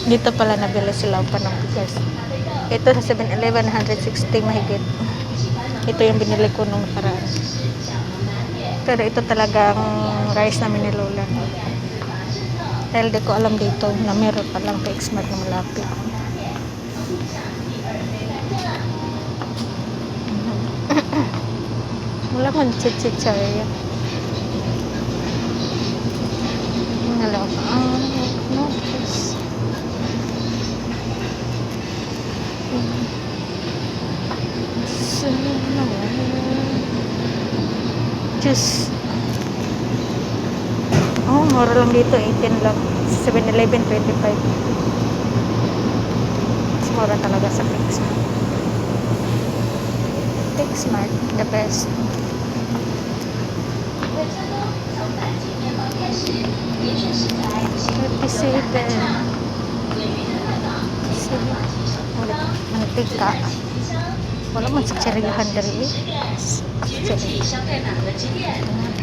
Dito pala nabili sila pa ng bigas. Ito sa 7-Eleven, 160 mahigit. Ito yung binili ko nung nakaraan. Pero ito talagang rice namin ni Lola. Dahil di ko alam dito na meron palang PXMart na malapit. Wala man chichichay. Hello. Notice. Just mura lang dito, 18 lang. 7-Eleven, 25. Mas mura talaga sa PXMart. PXMart, the best. 37. Mantika. Wala man sa cherryhan dari. Actually.